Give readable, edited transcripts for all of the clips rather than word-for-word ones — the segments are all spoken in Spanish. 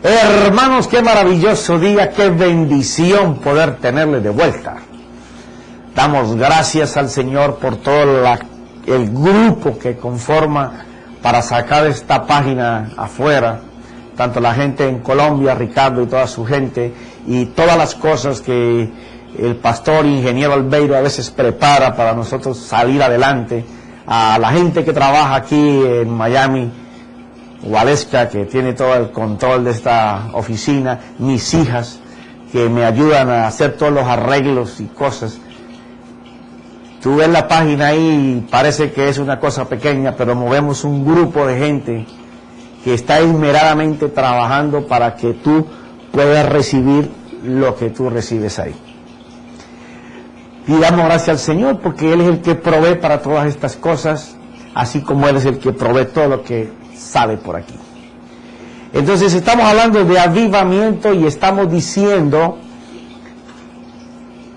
Hermanos, qué maravilloso día, qué bendición poder tenerle de vuelta. Damos gracias al Señor por todo el grupo que conforma para sacar esta página afuera, tanto la gente en Colombia, Ricardo y toda su gente, y todas las cosas que el pastor ingeniero Albeiro a veces prepara para nosotros salir adelante, a la gente que trabaja aquí en Miami, Waleska, que tiene todo el control de esta oficina, mis hijas que me ayudan a hacer todos los arreglos y cosas. Tú ves la página ahí y parece que es una cosa pequeña, pero movemos un grupo de gente que está esmeradamente trabajando para que tú puedas recibir lo que tú recibes ahí. Y damos gracias al Señor porque Él es el que provee para todas estas cosas, así como Él es el que provee todo lo que sale por aquí. Entonces estamos hablando de avivamiento y estamos diciendo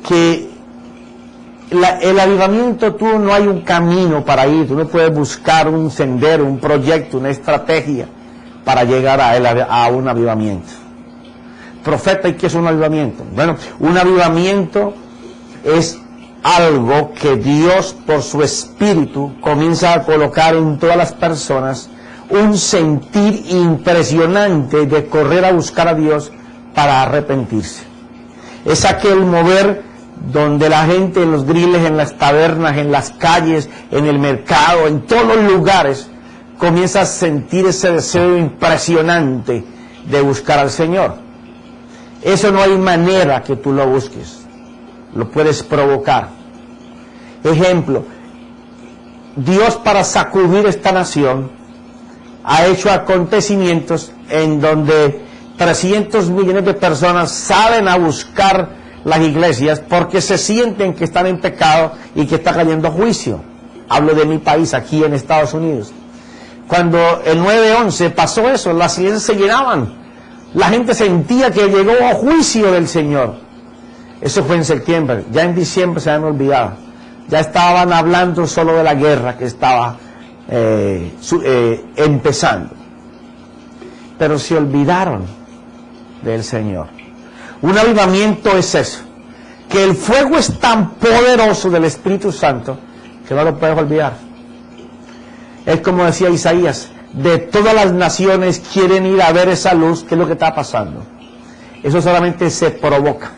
que el avivamiento, tú no hay un camino para ir, tú no puedes buscar un sendero, un proyecto, una estrategia para llegar a un avivamiento. Profeta, ¿y qué es un avivamiento? Bueno, un avivamiento es algo que Dios por su Espíritu comienza a colocar en todas las personas, un sentir impresionante de correr a buscar a Dios para arrepentirse. Es aquel mover donde la gente en los griles, en las tabernas, en las calles, en el mercado, en todos los lugares, comienza a sentir ese deseo impresionante de buscar al Señor. Eso no hay manera que tú lo busques, lo puedes provocar. Ejemplo, Dios para sacudir esta nación ha hecho acontecimientos en donde 300 millones de personas salen a buscar las iglesias porque se sienten que están en pecado y que está cayendo juicio. Hablo de mi país, aquí en Estados Unidos. Cuando el 9/11 pasó eso, las iglesias se llenaban. La gente sentía que llegó a juicio del Señor. Eso fue en septiembre. Ya en diciembre se habían olvidado. Ya estaban hablando solo de la guerra que estaba empezando. Pero se olvidaron del Señor. Un avivamiento es eso, que el fuego es tan poderoso del Espíritu Santo que no lo puedes olvidar. Es como decía Isaías, de todas las naciones quieren ir a ver esa luz. ¿Qué es lo que está pasando? Eso solamente se provoca.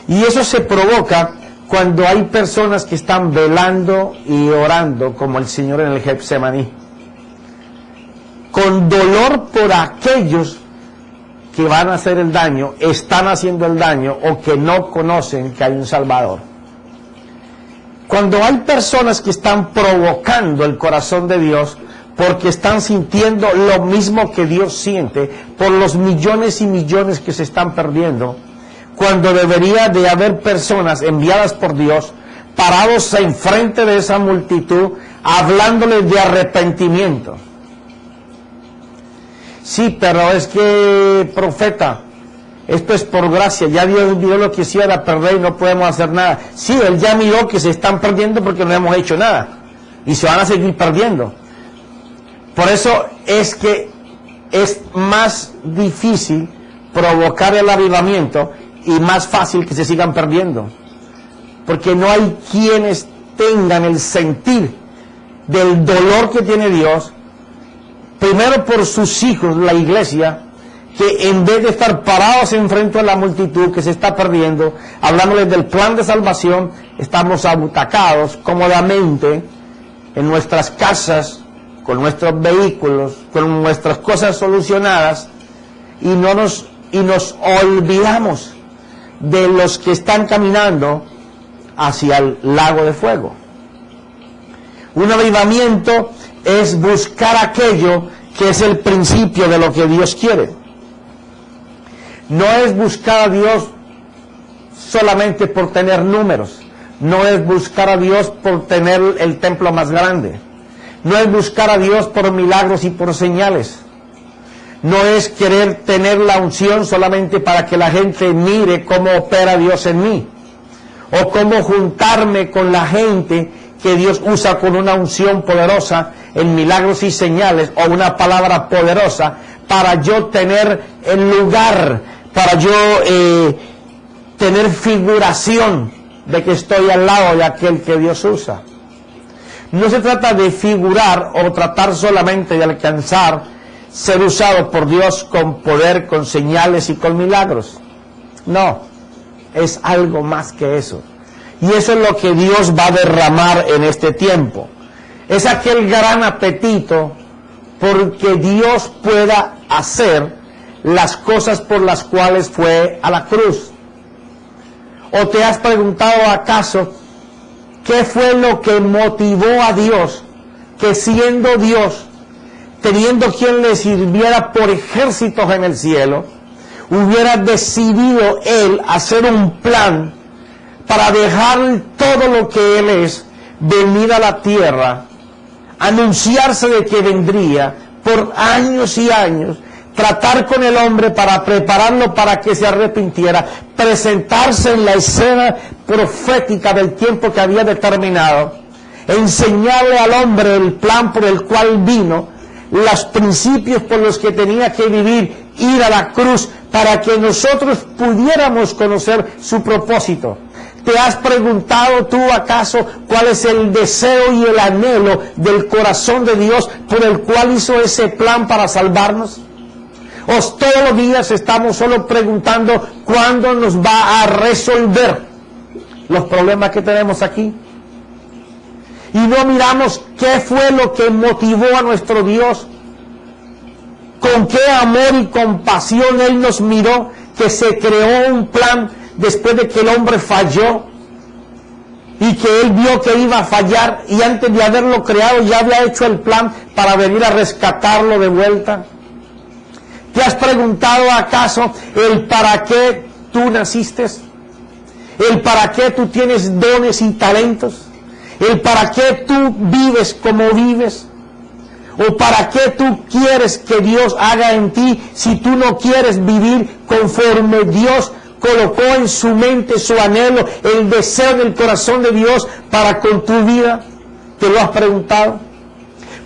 Y eso se provoca cuando hay personas que están velando y orando, como el Señor en el Getsemaní, con dolor por aquellos que van a hacer el daño, están haciendo el daño o que no conocen que hay un Salvador. Cuando hay personas que están provocando el corazón de Dios porque están sintiendo lo mismo que Dios siente por los millones y millones que se están perdiendo, cuando debería de haber personas enviadas por Dios parados enfrente de esa multitud hablándoles de arrepentimiento. Sí, pero es que, profeta, esto es por gracia, ya Dios vio lo que hiciera perder y no podemos hacer nada. Sí, Él ya miró que se están perdiendo porque no hemos hecho nada y se van a seguir perdiendo. Por eso es que es más difícil provocar el avivamiento y más fácil que se sigan perdiendo, porque no hay quienes tengan el sentir del dolor que tiene Dios, primero por sus hijos, la iglesia, que en vez de estar parados enfrente de la multitud que se está perdiendo, hablándoles del plan de salvación, estamos abutacados cómodamente en nuestras casas, con nuestros vehículos, con nuestras cosas solucionadas, y nos olvidamos de los que están caminando hacia el lago de fuego. Un avivamiento es buscar aquello que es el principio de lo que Dios quiere. No es buscar a Dios solamente por tener números, no es buscar a Dios por tener el templo más grande, no es buscar a Dios por milagros y por señales. No es querer tener la unción solamente para que la gente mire cómo opera Dios en mí, o cómo juntarme con la gente que Dios usa con una unción poderosa en milagros y señales, o una palabra poderosa para yo tener el lugar, para yo tener figuración de que estoy al lado de aquel que Dios usa. No se trata de figurar o tratar solamente de alcanzar ser usado por Dios con poder, con señales y con milagros. No, es algo más que eso. Y eso es lo que Dios va a derramar en este tiempo. Es aquel gran apetito porque Dios pueda hacer las cosas por las cuales fue a la cruz. ¿O te has preguntado acaso qué fue lo que motivó a Dios que siendo Dios, teniendo quien le sirviera por ejércitos en el cielo, hubiera decidido Él hacer un plan para dejar todo lo que Él es, venir a la tierra, anunciarse de que vendría por años y años, tratar con el hombre para prepararlo para que se arrepintiera, presentarse en la escena profética del tiempo que había determinado, enseñarle al hombre el plan por el cual vino, los principios por los que tenía que vivir, ir a la cruz para que nosotros pudiéramos conocer su propósito. ¿Te has preguntado tú acaso cuál es el deseo y el anhelo del corazón de Dios por el cual hizo ese plan para salvarnos? ¿O todos los días estamos solo preguntando cuándo nos va a resolver los problemas que tenemos aquí? Y no miramos qué fue lo que motivó a nuestro Dios, con qué amor y compasión Él nos miró, que se creó un plan después de que el hombre falló y que Él vio que iba a fallar y antes de haberlo creado ya había hecho el plan para venir a rescatarlo de vuelta. ¿Te has preguntado acaso el para qué tú naciste? ¿El para qué tú tienes dones y talentos? ¿El para qué tú vives como vives? ¿O para qué tú quieres que Dios haga en ti si tú no quieres vivir conforme Dios colocó en su mente su anhelo, el deseo del corazón de Dios para con tu vida? ¿Te lo has preguntado?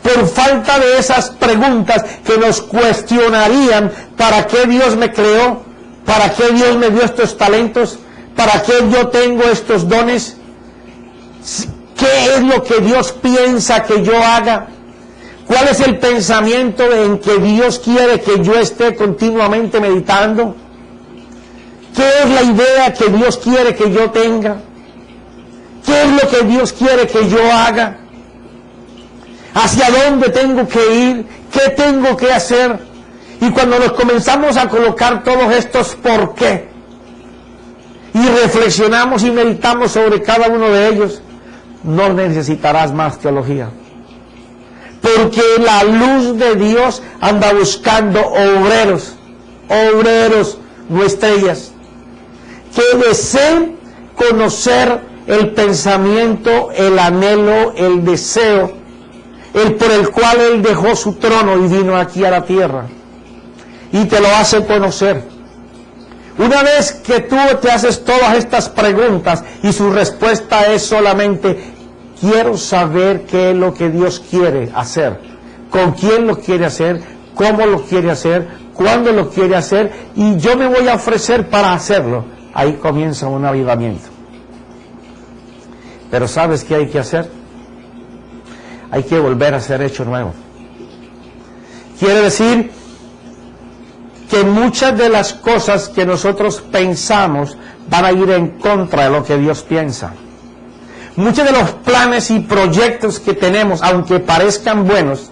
Por falta de esas preguntas que nos cuestionarían, ¿para qué Dios me creó? ¿Para qué Dios me dio estos talentos? ¿Para qué yo tengo estos dones? ¿Qué es lo que Dios piensa que yo haga? ¿Cuál es el pensamiento en que Dios quiere que yo esté continuamente meditando? ¿Qué es la idea que Dios quiere que yo tenga? ¿Qué es lo que Dios quiere que yo haga? ¿Hacia dónde tengo que ir? ¿Qué tengo que hacer? Y cuando nos comenzamos a colocar todos estos por qué, y reflexionamos y meditamos sobre cada uno de ellos, no necesitarás más teología. Porque la luz de Dios anda buscando obreros, no estrellas, que deseen conocer el pensamiento, el anhelo, el deseo, el por el cual Él dejó su trono y vino aquí a la tierra. Y te lo hace conocer. Una vez que tú te haces todas estas preguntas y su respuesta es solamente: quiero saber qué es lo que Dios quiere hacer, con quién lo quiere hacer, cómo lo quiere hacer, cuándo lo quiere hacer, y yo me voy a ofrecer para hacerlo. Ahí comienza un avivamiento. Pero ¿sabes qué hay que hacer? Hay que volver a ser hecho nuevo. Quiere decir que muchas de las cosas que nosotros pensamos van a ir en contra de lo que Dios piensa. Muchos de los planes y proyectos que tenemos, aunque parezcan buenos,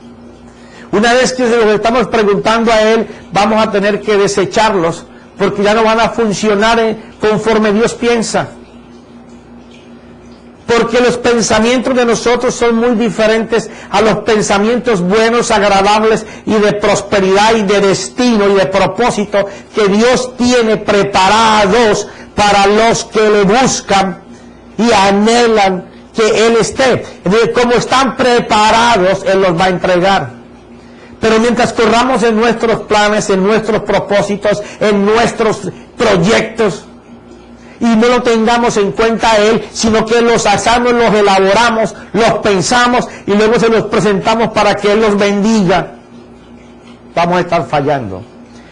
una vez que se los estamos preguntando a Él, vamos a tener que desecharlos, porque ya no van a funcionar conforme Dios piensa. Porque los pensamientos de nosotros son muy diferentes a los pensamientos buenos, agradables y de prosperidad y de destino y de propósito que Dios tiene preparados para los que le buscan y anhelan que Él esté. Como están preparados, Él los va a entregar. Pero mientras corramos en nuestros planes, en nuestros propósitos, en nuestros proyectos, y no lo tengamos en cuenta a Él, sino que los hacemos, los elaboramos, los pensamos y luego se los presentamos para que Él los bendiga, vamos a estar fallando.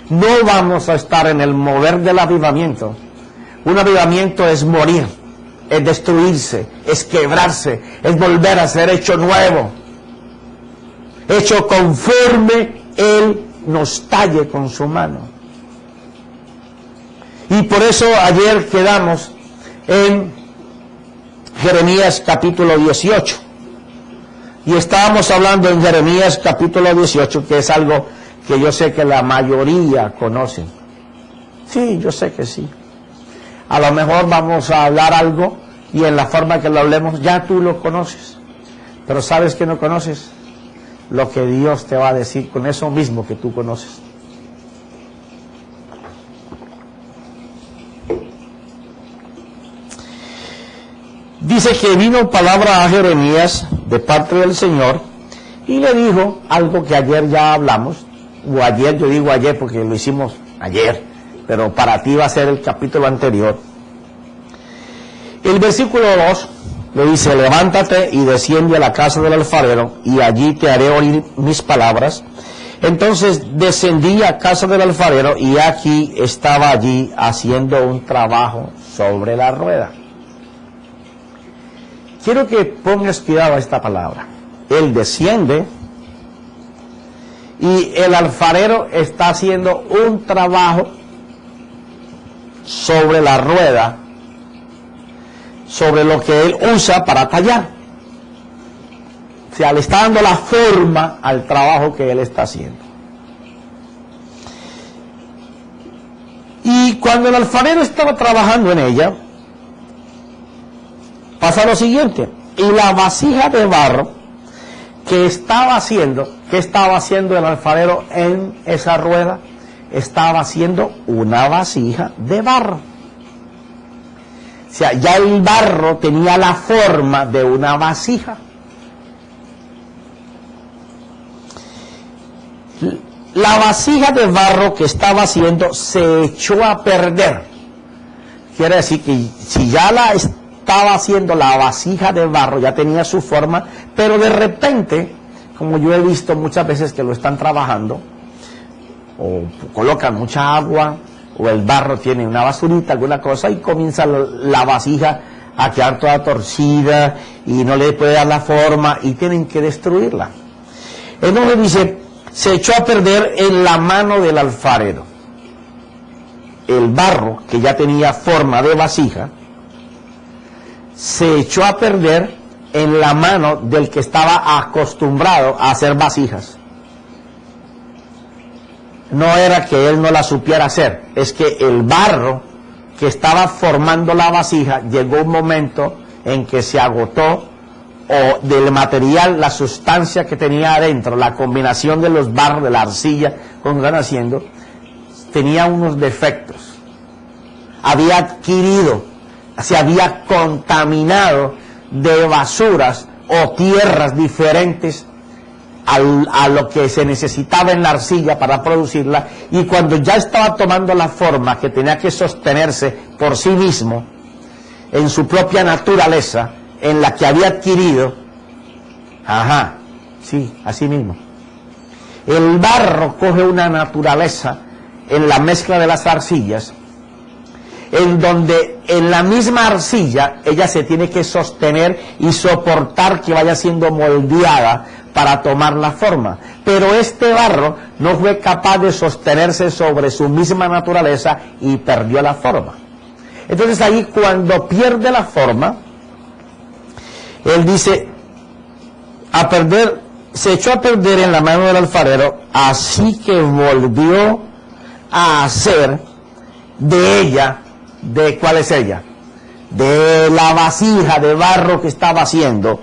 No vamos a estar en el mover del avivamiento. Un avivamiento es morir, es destruirse, es quebrarse, es volver a ser hecho nuevo, hecho conforme Él nos talle con su mano. Y por eso ayer quedamos en Jeremías capítulo 18. Y estábamos hablando en Jeremías capítulo 18, que es algo que yo sé que la mayoría conocen. Sí, yo sé que sí. A lo mejor vamos a hablar algo y en la forma que lo hablemos ya tú lo conoces. Pero ¿sabes qué no conoces? Lo que Dios te va a decir con eso mismo que tú conoces. Dice que vino palabra a Jeremías de parte del Señor y le dijo algo que ayer ya hablamos, o ayer, yo digo ayer porque lo hicimos ayer, pero para ti va a ser el capítulo anterior. El versículo 2 le dice: levántate y desciende a la casa del alfarero y allí te haré oír mis palabras. Entonces descendí a casa del alfarero y aquí estaba allí haciendo un trabajo sobre la rueda. Quiero que pongas cuidado a esta palabra. Él desciende y el alfarero está haciendo un trabajo sobre la rueda, sobre lo que él usa para tallar. O sea, le está dando la forma al trabajo que él está haciendo. Y cuando el alfarero estaba trabajando en ella, pasa lo siguiente: y la vasija de barro que estaba haciendo, ¿qué estaba haciendo el alfarero en esa rueda? Estaba haciendo una vasija de barro. O sea, ya el barro tenía la forma de una vasija. La vasija de barro que estaba haciendo se echó a perder. Quiere decir que si ya la estaba haciendo la vasija de barro, ya tenía su forma, pero de repente, como yo he visto muchas veces que lo están trabajando, o colocan mucha agua, o el barro tiene una basurita, alguna cosa, y comienza la vasija a quedar toda torcida, y no le puede dar la forma, y tienen que destruirla. Entonces dice, se echó a perder en la mano del alfarero. El barro, que ya tenía forma de vasija, se echó a perder en la mano del que estaba acostumbrado a hacer vasijas. No era que él no la supiera hacer, es que el barro que estaba formando la vasija, llegó un momento en que se agotó, o del material, la sustancia que tenía adentro, la combinación de los barros, de la arcilla con que están haciendo, tenía unos defectos. Había adquirido, se había contaminado de basuras o tierras diferentes a lo que se necesitaba en la arcilla para producirla, y cuando ya estaba tomando la forma que tenía que sostenerse por sí mismo, en su propia naturaleza, en la que había adquirido, sí, así mismo. El barro coge una naturaleza en la mezcla de las arcillas, en donde en la misma arcilla ella se tiene que sostener y soportar que vaya siendo moldeada para tomar la forma. Pero este barro no fue capaz de sostenerse sobre su misma naturaleza y perdió la forma. Entonces ahí, cuando pierde la forma, él dice, se echó a perder en la mano del alfarero, así que volvió a hacer de ella, ¿cuál es ella? De la vasija de barro que estaba haciendo.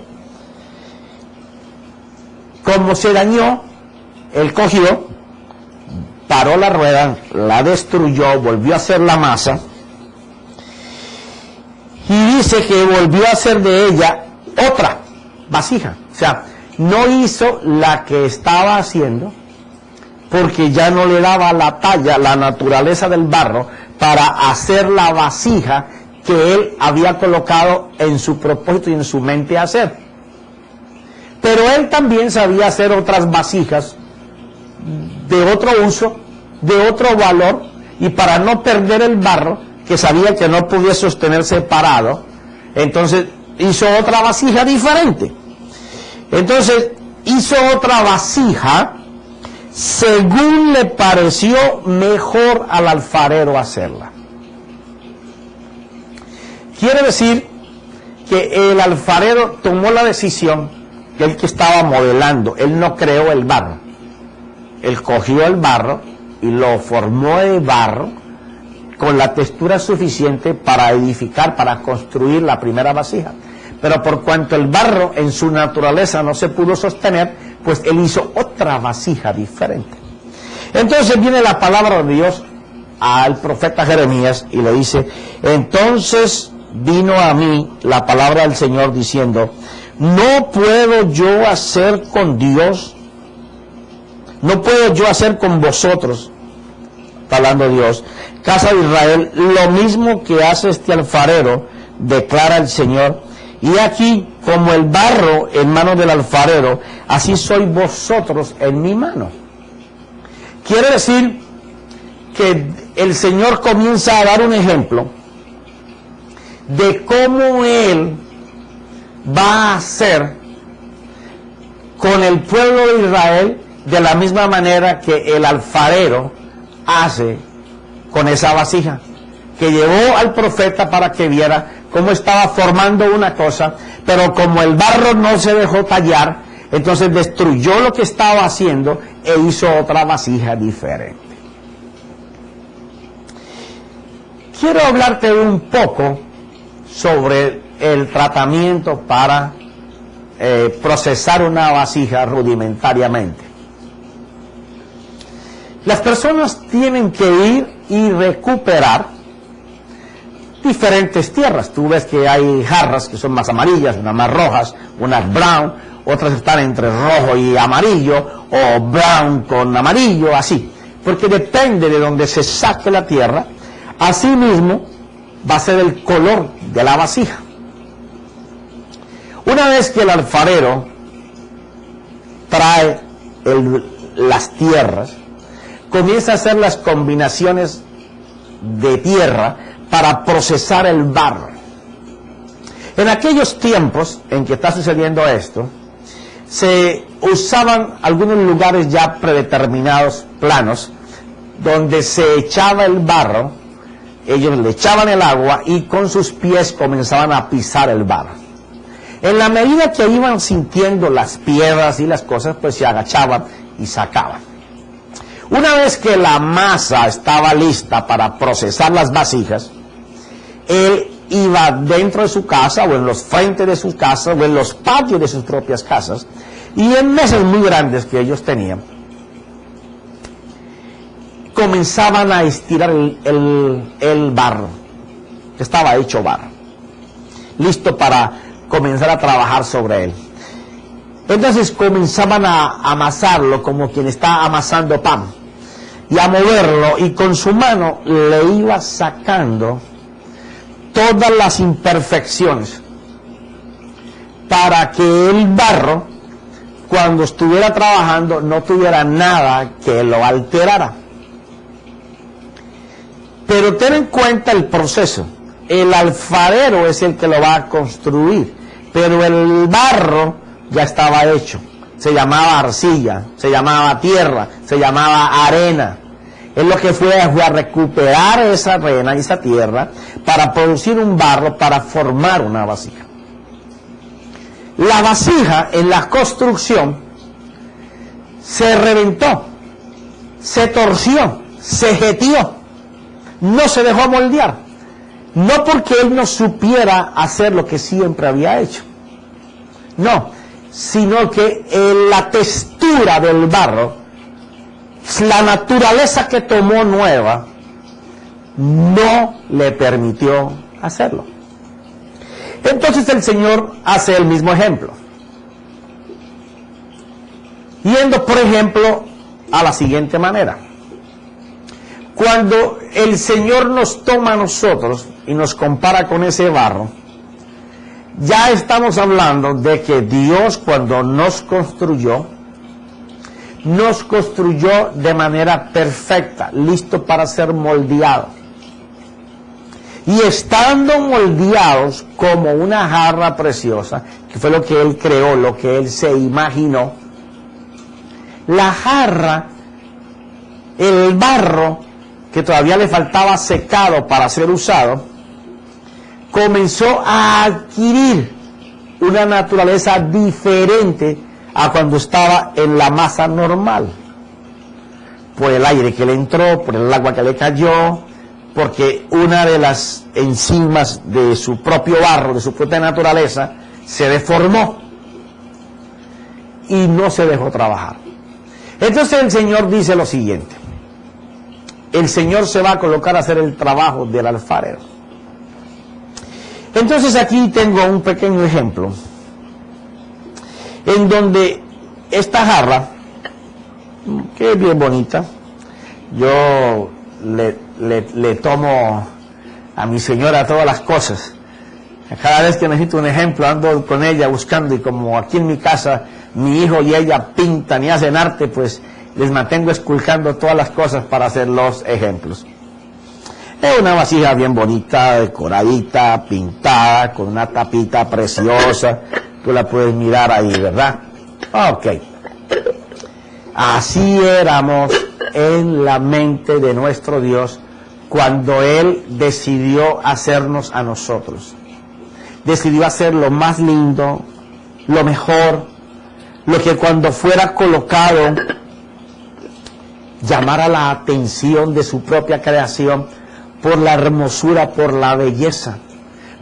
Como se dañó, él cogió, paró la rueda, la destruyó, volvió a hacer la masa, y dice que volvió a hacer de ella otra vasija. O sea, no hizo la que estaba haciendo, porque ya no le daba la talla, la naturaleza del barro, para hacer la vasija que él había colocado en su propósito y en su mente hacer. Pero él también sabía hacer otras vasijas de otro uso, de otro valor, y para no perder el barro, que sabía que no podía sostenerse parado, entonces hizo otra vasija diferente. Entonces hizo otra vasija según le pareció mejor al alfarero hacerla. Quiere decir que el alfarero tomó la decisión, que él que estaba modelando, él no creó el barro, él cogió el barro y lo formó de barro con la textura suficiente para edificar, para construir la primera vasija. Pero por cuanto el barro en su naturaleza no se pudo sostener, pues él hizo otra vasija diferente. Entonces viene la palabra de Dios al profeta Jeremías y le dice: entonces vino a mí la palabra del Señor diciendo, no puedo yo hacer con Dios, no puedo yo hacer con vosotros, está hablando Dios, casa de Israel, lo mismo que hace este alfarero, declara el Señor. Y aquí, como el barro en manos del alfarero, así sois vosotros en mi mano. Quiere decir que el Señor comienza a dar un ejemplo de cómo Él va a hacer con el pueblo de Israel de la misma manera que el alfarero hace con esa vasija, que llevó al profeta para que viera cómo estaba formando una cosa, pero como el barro no se dejó tallar, entonces destruyó lo que estaba haciendo e hizo otra vasija diferente. Quiero hablarte un poco sobre el tratamiento para procesar una vasija rudimentariamente. Las personas tienen que ir y recuperar diferentes tierras. Tú ves que hay jarras que son más amarillas, unas más rojas, unas brown, otras están entre rojo y amarillo, o brown con amarillo, así. Porque depende de donde se saque la tierra, así mismo va a ser el color de la vasija. Una vez que el alfarero trae las tierras, comienza a hacer las combinaciones de tierra para procesar el barro. En aquellos tiempos en que está sucediendo esto, se usaban algunos lugares ya predeterminados, planos, donde se echaba el barro, ellos le echaban el agua y con sus pies comenzaban a pisar el barro. En la medida que iban sintiendo las piedras y las cosas, pues se agachaban y sacaban. Una vez que la masa estaba lista para procesar las vasijas, él iba dentro de su casa o en los frentes de su casa o en los patios de sus propias casas, y en mesas muy grandes que ellos tenían, comenzaban a estirar el barro, que estaba hecho barro, listo para comenzar a trabajar sobre él. Entonces comenzaban a amasarlo como quien está amasando pan, y a moverlo, y con su mano le iba sacando todas las imperfecciones, para que el barro, cuando estuviera trabajando, no tuviera nada que lo alterara. Pero ten en cuenta el proceso. El alfarero es el que lo va a construir, pero el barro ya estaba hecho. Se llamaba arcilla, se llamaba tierra, se llamaba arena. Él lo que fue a recuperar esa arena y esa tierra para producir un barro, para formar una vasija. La vasija en la construcción se reventó, se torció, se jetió, no se dejó moldear. No porque él no supiera hacer lo que siempre había hecho, no, sino que la textura del barro, la naturaleza que tomó nueva, no le permitió hacerlo. Entonces el Señor hace el mismo ejemplo, yendo por ejemplo a la siguiente manera. Cuando el Señor nos toma a nosotros y nos compara con ese barro, ya estamos hablando de que Dios, cuando nos construyó, nos construyó de manera perfecta, listo para ser moldeados. Y estando moldeados como una jarra preciosa, que fue lo que Él creó, lo que Él se imaginó, la jarra, el barro, que todavía le faltaba secado para ser usado, comenzó a adquirir una naturaleza diferente a cuando estaba en la masa normal, por el aire que le entró, por el agua que le cayó, porque una de las enzimas de su propio barro, de su propia naturaleza, se deformó y no se dejó trabajar. Entonces el Señor dice lo siguiente: el Señor se va a colocar a hacer el trabajo del alfarero. Entonces aquí tengo un pequeño ejemplo en donde esta jarra, que es bien bonita, yo le tomo a mi señora todas las cosas. Cada vez que necesito un ejemplo ando con ella buscando, y como aquí en mi casa mi hijo y ella pintan y hacen arte, pues les mantengo esculcando todas las cosas para hacer los ejemplos. Es una vasija bien bonita, decoradita, pintada, con una tapita preciosa. Tú la puedes mirar ahí, ¿verdad? Ok. Así éramos en la mente de nuestro Dios cuando Él decidió hacernos a nosotros. Decidió hacer lo más lindo, lo mejor, lo que cuando fuera colocado llamara la atención de su propia creación por la hermosura, por la belleza,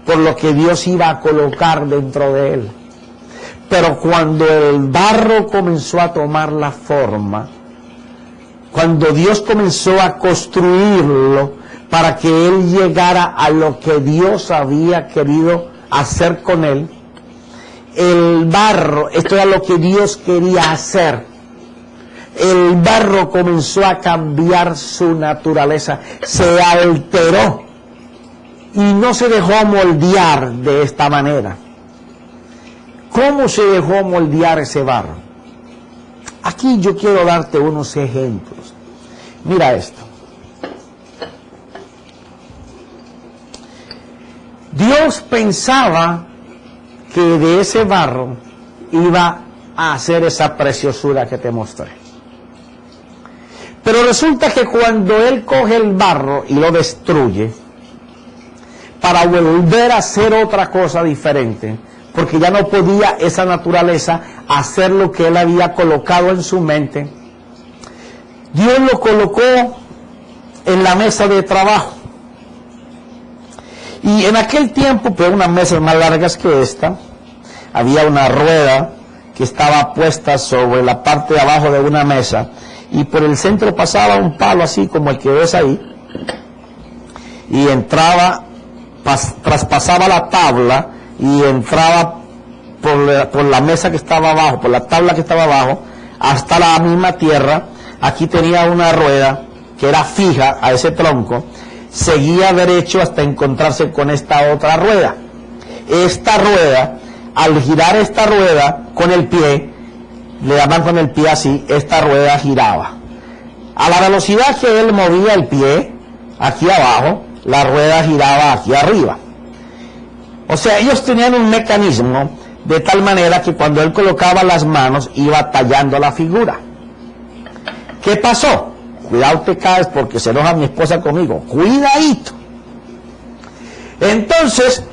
por lo que Dios iba a colocar dentro de él. Pero cuando el barro comenzó a tomar la forma, cuando Dios comenzó a construirlo para que él llegara a lo que Dios había querido hacer con él, el barro, esto era lo que Dios quería hacer, el barro comenzó a cambiar su naturaleza, se alteró y no se dejó moldear de esta manera. ¿Cómo se dejó moldear ese barro? Aquí yo quiero darte unos ejemplos. Mira esto. Dios pensaba que de ese barro iba a hacer esa preciosura que te mostré. Pero resulta que cuando Él coge el barro y lo destruye, para volver a hacer otra cosa diferente, porque ya no podía esa naturaleza hacer lo que Él había colocado en su mente, Dios lo colocó en la mesa de trabajo. Y en aquel tiempo, pues unas mesas más largas que esta, había una rueda que estaba puesta sobre la parte de abajo de una mesa, y por el centro pasaba un palo así como el que ves ahí, y entraba, traspasaba la tabla y entraba por la mesa que estaba abajo, por la tabla que estaba abajo, hasta la misma tierra. Aquí tenía una rueda que era fija a ese tronco, seguía derecho hasta encontrarse con esta otra rueda. Esta rueda, al girar esta rueda con el pie, le daban con el pie así, esta rueda giraba. A la velocidad que él movía el pie, aquí abajo, la rueda giraba aquí arriba. O sea, ellos tenían un mecanismo de tal manera que cuando él colocaba las manos, iba tallando la figura. ¿Qué pasó? Cuidado, te caes porque se enoja mi esposa conmigo. Cuidadito. Entonces,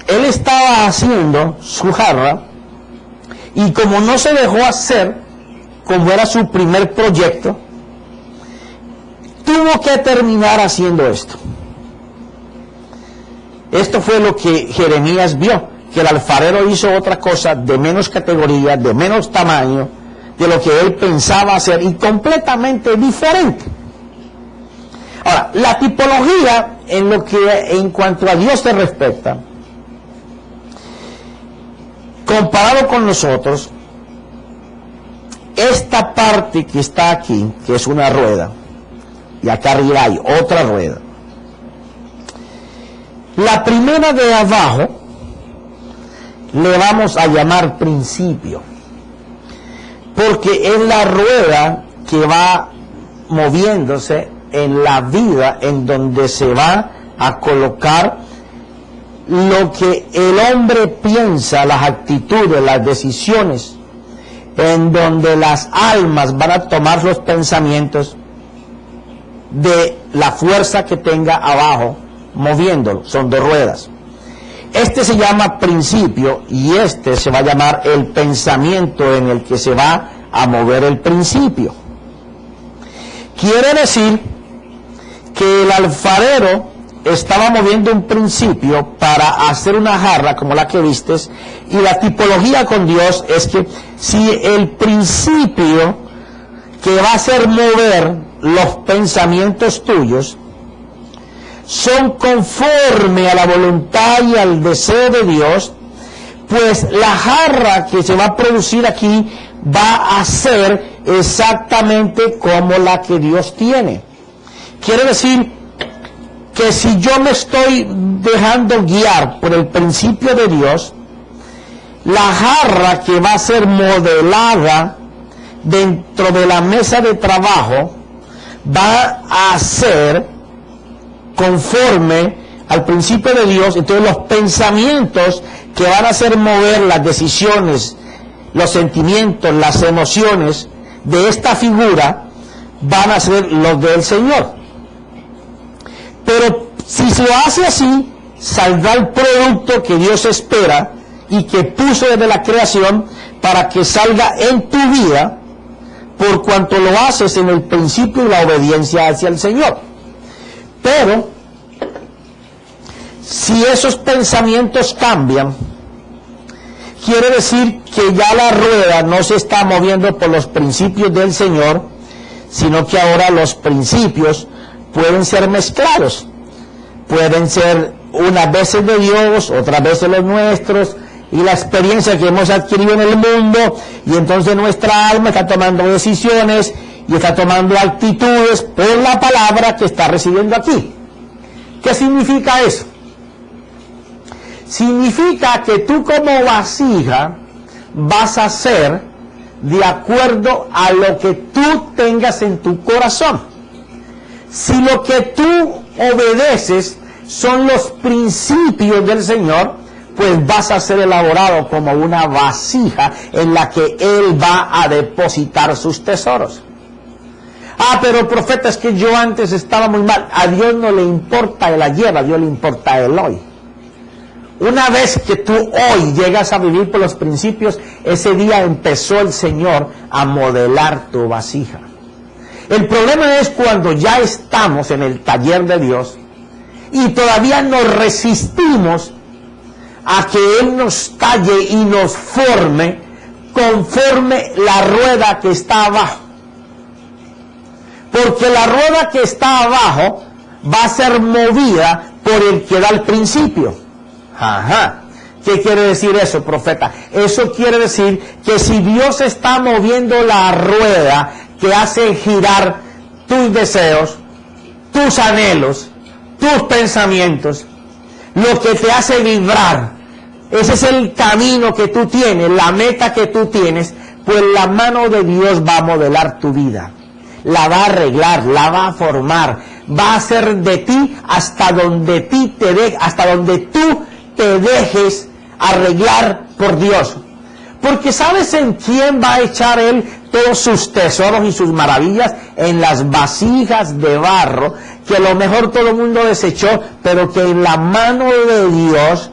él estaba haciendo su jarra, y como no se dejó hacer, como era su primer proyecto, tuvo que terminar haciendo esto. Esto fue lo que Jeremías vio, que el alfarero hizo otra cosa de menos categoría, de menos tamaño, de lo que él pensaba hacer, y completamente diferente. Ahora, la tipología en cuanto a Dios se respecta, comparado con nosotros, esta parte que está aquí, que es una rueda, y acá arriba hay otra rueda. La primera de abajo le vamos a llamar principio, porque es la rueda que va moviéndose en la vida, en donde se va a colocar lo que el hombre piensa, las actitudes, las decisiones, en donde las almas van a tomar los pensamientos de la fuerza que tenga abajo moviéndolo. Son dos ruedas. Este se llama principio y este se va a llamar el pensamiento en el que se va a mover el principio. Quiere decir que el alfarero estaba moviendo un principio para hacer una jarra como la que vistes, y la tipología con Dios es que si el principio que va a hacer mover los pensamientos tuyos son conforme a la voluntad y al deseo de Dios, pues la jarra que se va a producir aquí va a ser exactamente como la que Dios tiene. Quiere decir que si yo me estoy dejando guiar por el principio de Dios, la jarra que va a ser modelada dentro de la mesa de trabajo va a ser conforme al principio de Dios. Entonces los pensamientos que van a hacer mover las decisiones, los sentimientos, las emociones de esta figura van a ser los del Señor. Pero si se lo hace así, saldrá el producto que Dios espera y que puso desde la creación para que salga en tu vida, por cuanto lo haces en el principio y la obediencia hacia el Señor. Pero si esos pensamientos cambian, quiere decir que ya la rueda no se está moviendo por los principios del Señor, sino que ahora los principios pueden ser mezclados. Pueden ser unas veces de Dios, otras veces los nuestros, y la experiencia que hemos adquirido en el mundo, y entonces nuestra alma está tomando decisiones y está tomando actitudes por la palabra que está recibiendo aquí. ¿Qué significa eso? Significa que tú como vasija vas a ser de acuerdo a lo que tú tengas en tu corazón. Si lo que tú obedeces son los principios del Señor, pues vas a ser elaborado como una vasija en la que Él va a depositar sus tesoros. Ah, pero profeta, es que yo antes estaba muy mal. A Dios no le importa el ayer, a Dios le importa el hoy. Una vez que tú hoy llegas a vivir por los principios, ese día empezó el Señor a modelar tu vasija. El problema es cuando ya estamos en el taller de Dios y todavía nos resistimos a que Él nos talle y nos forme conforme la rueda que está abajo. Porque la rueda que está abajo va a ser movida por el que da el principio. Ajá. ¿Qué quiere decir eso, profeta? Eso quiere decir que si Dios está moviendo la rueda que hace girar tus deseos, tus anhelos, tus pensamientos, lo que te hace vibrar, ese es el camino que tú tienes, la meta que tú tienes, pues la mano de Dios va a modelar tu vida, la va a arreglar, la va a formar, va a hacer de ti hasta donde tú te dejes arreglar por Dios. Porque ¿sabes en quién va a echar Él todos sus tesoros y sus maravillas? En las vasijas de barro, que a lo mejor todo el mundo desechó, pero que en la mano de Dios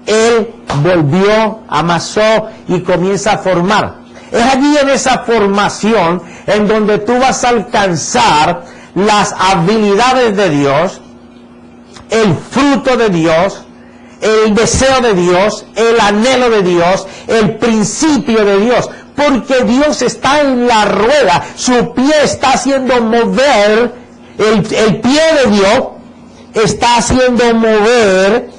Él volvió, amasó y comienza a formar. Es allí en esa formación en donde tú vas a alcanzar las habilidades de Dios, el fruto de Dios, el deseo de Dios, el anhelo de Dios, el principio de Dios, porque Dios está en la rueda, su pie está haciendo mover, el pie de Dios está haciendo mover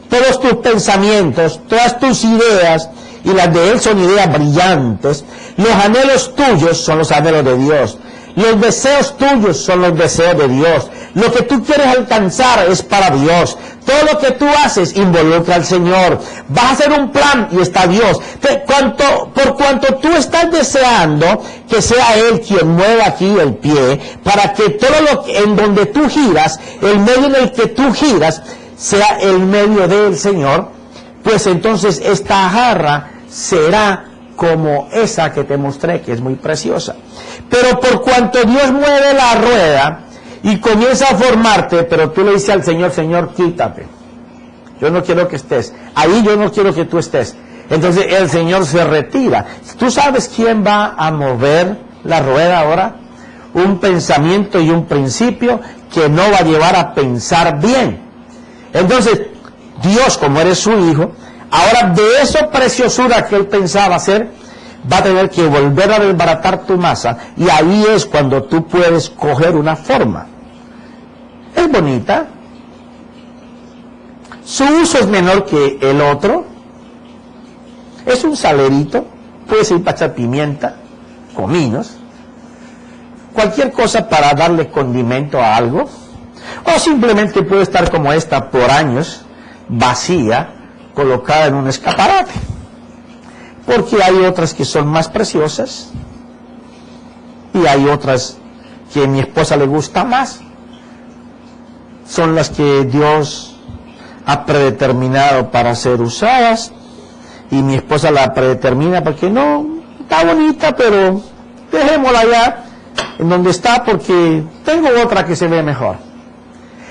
todos tus pensamientos, todas tus ideas, y las de Él son ideas brillantes. Los anhelos tuyos son los anhelos de Dios. Los deseos tuyos son los deseos de Dios. Lo que tú quieres alcanzar es para Dios. Todo lo que tú haces involucra al Señor. Vas a hacer un plan y está Dios. Por cuanto tú estás deseando que sea Él quien mueva aquí el pie, para que todo lo que, en donde tú giras, el medio en el que tú giras, sea el medio del Señor, pues entonces esta jarra será como esa que te mostré, que es muy preciosa. Pero por cuanto Dios mueve la rueda y comienza a formarte, pero tú le dices al Señor, Señor, quítate. Yo no quiero que estés. Ahí yo no quiero que tú estés. Entonces el Señor se retira. ¿Tú sabes quién va a mover la rueda ahora? Un pensamiento y un principio que no va a llevar a pensar bien. Entonces, Dios, como eres su hijo, ahora de esa preciosura que Él pensaba hacer, va a tener que volver a desbaratar tu masa, y ahí es cuando tú puedes coger una forma. Es bonita. Su uso es menor que el otro. Es un salerito. Puede ser para echar pimienta, cominos, cualquier cosa para darle condimento a algo. O simplemente puede estar como esta por años, vacía, colocada en un escaparate. Porque hay otras que son más preciosas y hay otras que a mi esposa le gusta más. Son las que Dios ha predeterminado para ser usadas, y mi esposa la predetermina porque no, está bonita, pero dejémosla ya en donde está porque tengo otra que se ve mejor.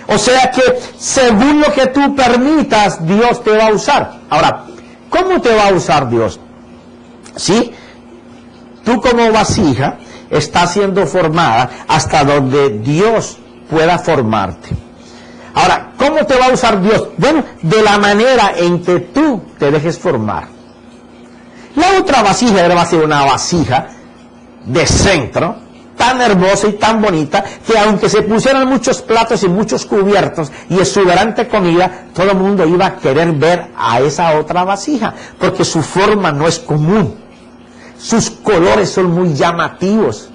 O sea que según lo que tú permitas, Dios te va a usar. Ahora, ¿cómo te va a usar Dios? ¿Sí? Tú como vasija estás siendo formada hasta donde Dios pueda formarte. Ahora, ¿cómo te va a usar Dios? Bueno, de la manera en que tú te dejes formar. La otra vasija va a ser una vasija de centro, tan hermosa y tan bonita, que aunque se pusieran muchos platos y muchos cubiertos y exuberante comida, todo el mundo iba a querer ver a esa otra vasija, porque su forma no es común, sus colores son muy llamativos.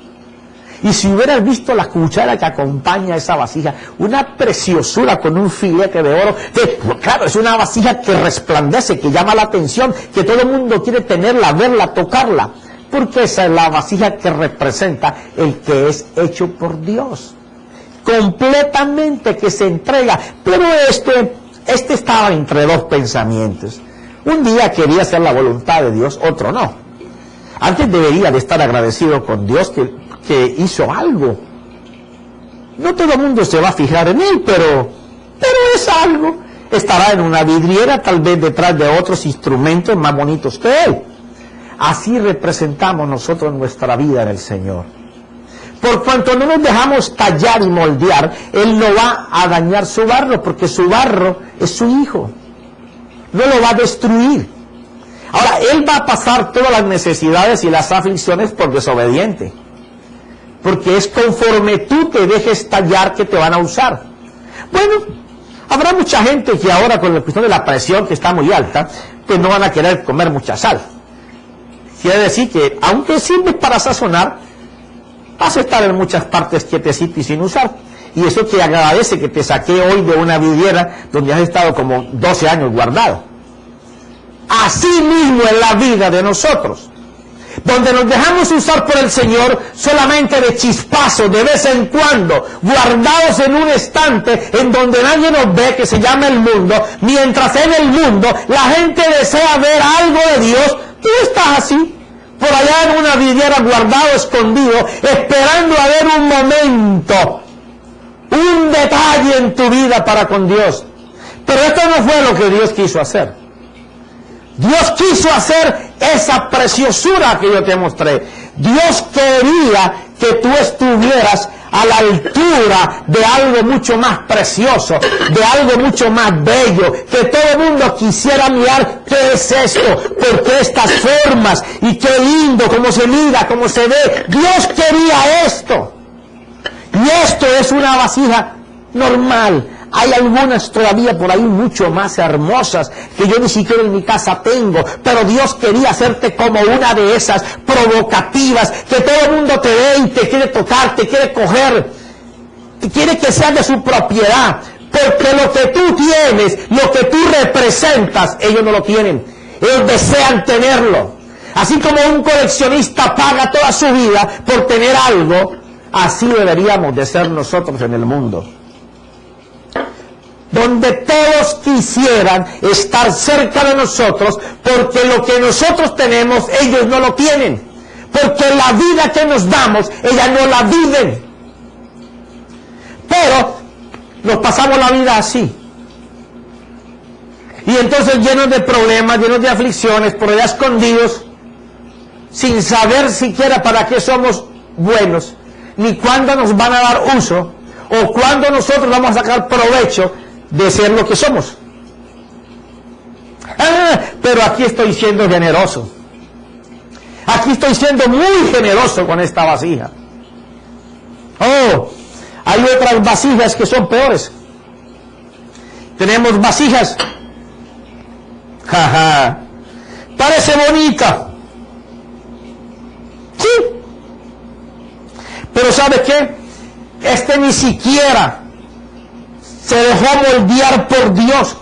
Y si hubieras visto la cuchara que acompaña a esa vasija, una preciosura con un filete de oro, que, claro, es una vasija que resplandece, que llama la atención, que todo el mundo quiere tenerla, verla, tocarla. Porque esa es la vasija que representa el que es hecho por Dios. Completamente que se entrega. Pero este estaba entre dos pensamientos. Un día quería hacer la voluntad de Dios, otro no. Antes debería de estar agradecido con Dios que hizo algo. No todo el mundo se va a fijar en él, pero es algo. Estará en una vidriera, tal vez detrás de otros instrumentos más bonitos que él. Así representamos nosotros nuestra vida en el Señor. Por cuanto no nos dejamos tallar y moldear, Él no va a dañar su barro, porque su barro es su hijo. No lo va a destruir. Ahora, Él va a pasar todas las necesidades y las aflicciones por desobediente. Porque es conforme tú te dejes tallar que te van a usar. Bueno, habrá mucha gente que ahora con la cuestión de la presión que está muy alta, pues no van a querer comer mucha sal. Quiere decir que, aunque sirve para sazonar, vas a estar en muchas partes quietecito y sin usar. Y eso te agradece que te saqué hoy de una vidriera donde has estado como 12 años guardado. Así mismo es la vida de nosotros, donde nos dejamos usar por el Señor solamente de chispazo, de vez en cuando, guardados en un estante en donde nadie nos ve, que se llama el mundo, mientras en el mundo la gente desea ver algo de Dios. Tú estás así, por allá en una vidriera guardado, escondido, esperando a ver un momento, un detalle en tu vida para con Dios. Pero esto no fue lo que Dios quiso hacer. Dios quiso hacer esa preciosura que yo te mostré. Dios quería que tú estuvieras a la altura de algo mucho más precioso, de algo mucho más bello, que todo el mundo quisiera mirar qué es esto, por qué estas formas, y qué lindo, cómo se mira, cómo se ve. Dios quería esto. Y esto es una vasija normal, Hay algunas todavía por ahí mucho más hermosas que yo ni siquiera en mi casa tengo, pero Dios quería hacerte como una de esas provocativas que todo el mundo te ve y te quiere tocar, te quiere coger, quiere que seas de su propiedad, porque lo que tú tienes, lo que tú representas, ellos no lo tienen, ellos desean tenerlo. Así como un coleccionista paga toda su vida por tener algo, así deberíamos de ser nosotros en el mundo, donde todos quisieran estar cerca de nosotros, porque lo que nosotros tenemos, ellos no lo tienen, porque la vida que nos damos, ellas no la viven. Pero nos pasamos la vida así, y entonces llenos de problemas, llenos de aflicciones, por allá escondidos, sin saber siquiera para qué somos buenos, ni cuándo nos van a dar uso, o cuándo nosotros vamos a sacar provecho de ser lo que somos. Pero aquí estoy siendo generoso. Aquí estoy siendo muy generoso con esta vasija. Oh, hay otras vasijas que son peores. Tenemos vasijas. Jaja. Parece bonita. Sí. Pero ¿sabe qué? Este ni siquiera se dejó moldear por Dios.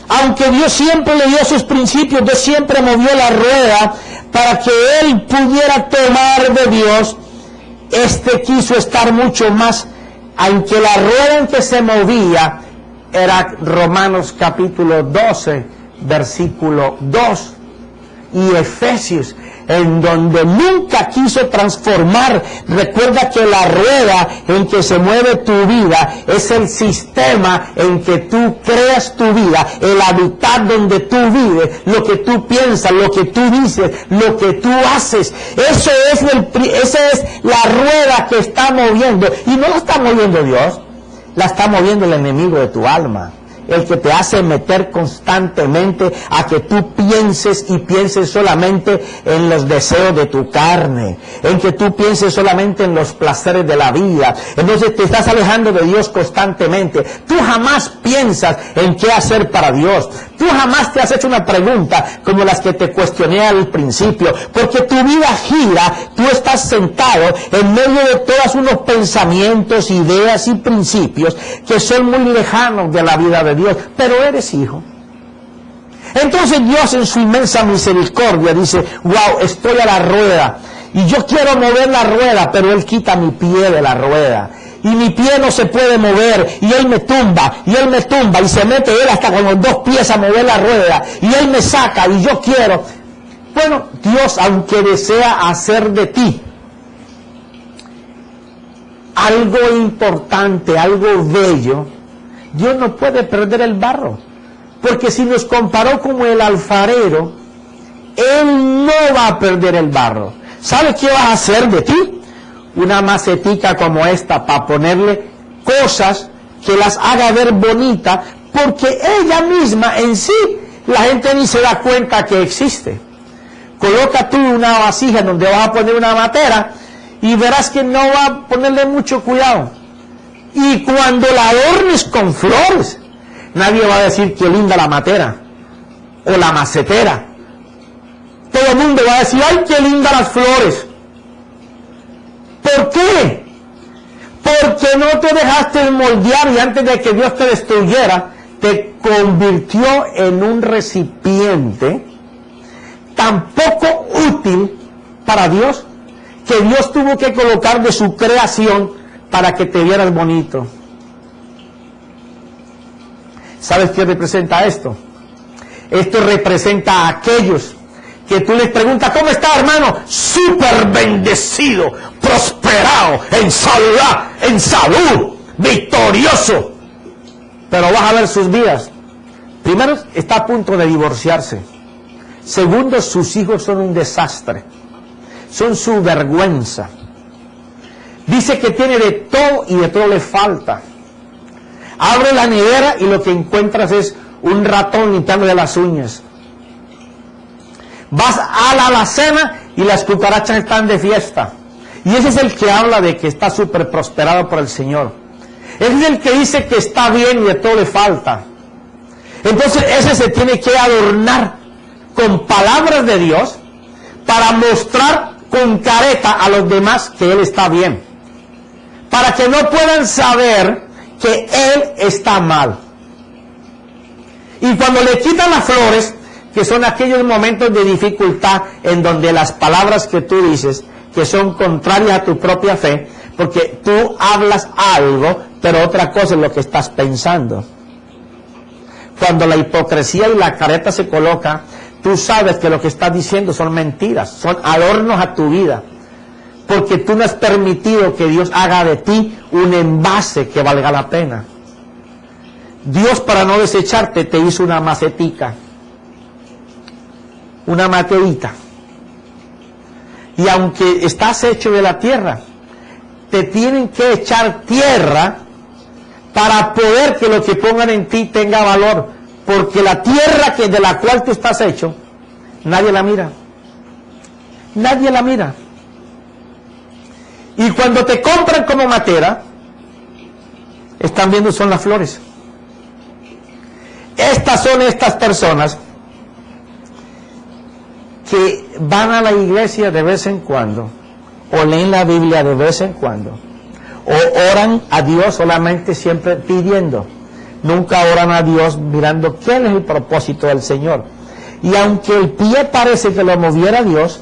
Aunque Dios siempre le dio sus principios, Dios siempre movió la rueda para que él pudiera tomar de Dios. Este quiso estar mucho más, aunque la rueda en que se movía era Romanos capítulo 12, versículo 2, y Efesios, en donde nunca quiso transformar. Recuerda que la rueda en que se mueve tu vida es el sistema en que tú creas tu vida, el hábitat donde tú vives, lo que tú piensas, lo que tú dices, lo que tú haces. Esa es la rueda que está moviendo, y no la está moviendo Dios, la está moviendo el enemigo de tu alma, el que te hace meter constantemente a que tú pienses y pienses solamente en los deseos de tu carne, en que tú pienses solamente en los placeres de la vida. Entonces te estás alejando de Dios constantemente. Tú jamás piensas en qué hacer para Dios. Tú jamás te has hecho una pregunta como las que te cuestioné al principio, porque tu vida gira, tú estás sentado en medio de todos unos pensamientos, ideas y principios que son muy lejanos de la vida de Dios, pero eres hijo. Entonces Dios en su inmensa misericordia dice: wow, estoy a la rueda y yo quiero mover la rueda, pero Él quita mi pie de la rueda y mi pie no se puede mover, y Él me tumba, y Él me tumba, y se mete Él hasta con los dos pies a mover la rueda, y Él me saca, y yo quiero. Bueno, Dios, aunque desea hacer de ti algo importante, algo bello, Dios no puede perder el barro, porque si nos comparó como el alfarero, Él no va a perder el barro. ¿Sabe qué va a hacer de ti? Una macetica como esta, para ponerle cosas que las haga ver bonitas, porque ella misma en sí, la gente ni se da cuenta que existe. Coloca tú una vasija donde vas a poner una matera y verás que no va a ponerle mucho cuidado. Y cuando la adornes con flores, nadie va a decir qué linda la matera o la macetera. Todo el mundo va a decir: ¡ay, qué lindas las flores! ¿Por qué? Porque no te dejaste moldear, y antes de que Dios te destruyera, te convirtió en un recipiente tan poco útil para Dios, que Dios tuvo que colocar de su creación para que te vieras bonito. ¿Sabes qué representa esto? Esto representa a aquellos que tú les preguntas: ¿cómo está, hermano? Súper bendecido, prosperado, en salud, victorioso. Pero vas a ver sus vidas. Primero, está a punto de divorciarse. Segundo, sus hijos son un desastre. Son su vergüenza. Dice que tiene de todo y de todo le falta. Abre la nevera y lo que encuentras es un ratón limpiándole las uñas. Vas a la alacena y las cucarachas están de fiesta. Y ese es el que habla de que está súper prosperado por el Señor. Es el que dice que está bien y de todo le falta. Entonces ese se tiene que adornar con palabras de Dios para mostrar con careta a los demás que él está bien, para que no puedan saber que él está mal. Y cuando le quitan las flores, que son aquellos momentos de dificultad en donde las palabras que tú dices, que son contrarias a tu propia fe, porque tú hablas algo, pero otra cosa es lo que estás pensando. Cuando la hipocresía y la careta se coloca, tú sabes que lo que estás diciendo son mentiras, son adornos a tu vida, porque tú no has permitido que Dios haga de ti un envase que valga la pena. Dios, para no desecharte, te hizo una macetica, una materita, y aunque estás hecho de la tierra, te tienen que echar tierra para poder que lo que pongan en ti tenga valor, porque la tierra de la cual tú estás hecho, nadie la mira, nadie la mira. Y cuando te compran como matera, están viendo son las flores. Estas son estas personas que van a la iglesia de vez en cuando, o leen la Biblia de vez en cuando, o oran a Dios solamente siempre pidiendo. Nunca oran a Dios mirando qué es el propósito del Señor. Y aunque el pie parece que lo moviera Dios,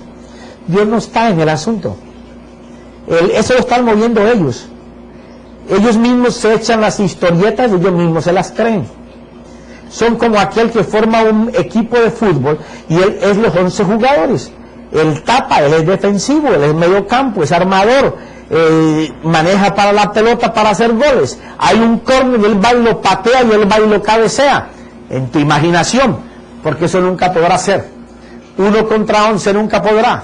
Dios no está en el asunto. Eso lo están moviendo ellos. Ellos mismos se echan las historietas y ellos mismos se las creen. Son como aquel que forma un equipo de fútbol y él es los 11 jugadores. Él tapa, él es defensivo, él es medio campo, es armador, maneja para la pelota para hacer goles. Hay un córner y él va y lo patea y él va y lo cabecea. En tu imaginación, porque eso nunca podrá ser. 1 contra 11 nunca podrá.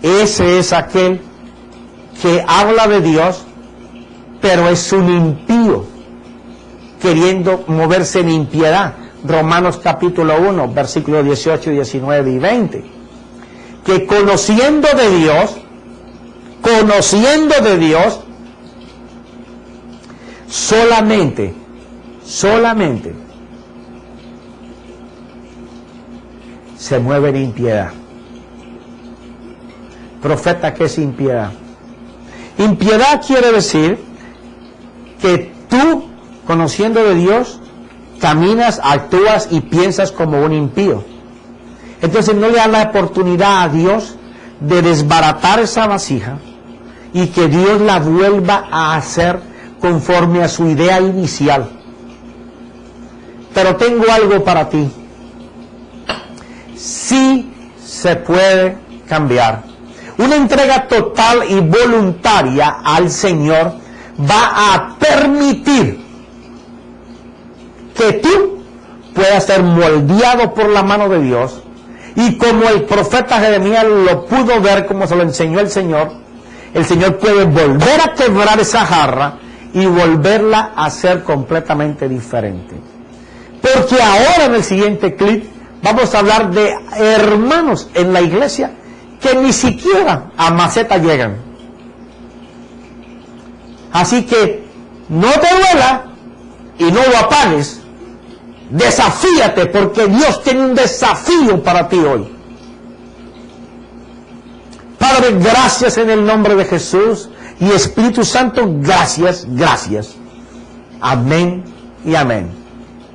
Ese es aquel que habla de Dios, pero es un impío, queriendo moverse en impiedad. Romanos capítulo 1, versículos 18, 19 y 20. Que conociendo de Dios, solamente se mueve en impiedad. Profeta, ¿qué es impiedad? Impiedad quiere decir que tú, conociendo de Dios, caminas, actúas y piensas como un impío. Entonces no le da la oportunidad a Dios de desbaratar esa vasija y que Dios la vuelva a hacer conforme a su idea inicial. Pero tengo algo para ti. Sí se puede cambiar. Una entrega total y voluntaria al Señor va a permitir que tú puedas ser moldeado por la mano de Dios, y como el profeta Jeremías lo pudo ver, como se lo enseñó el Señor puede volver a quebrar esa jarra y volverla a ser completamente diferente. Porque ahora en el siguiente clip vamos a hablar de hermanos en la iglesia que ni siquiera a maceta llegan. Así que no te duela y no lo apagues. Desafíate, porque Dios tiene un desafío para ti hoy. Padre, gracias en el nombre de Jesús, y Espíritu Santo, gracias, gracias. Amén y amén.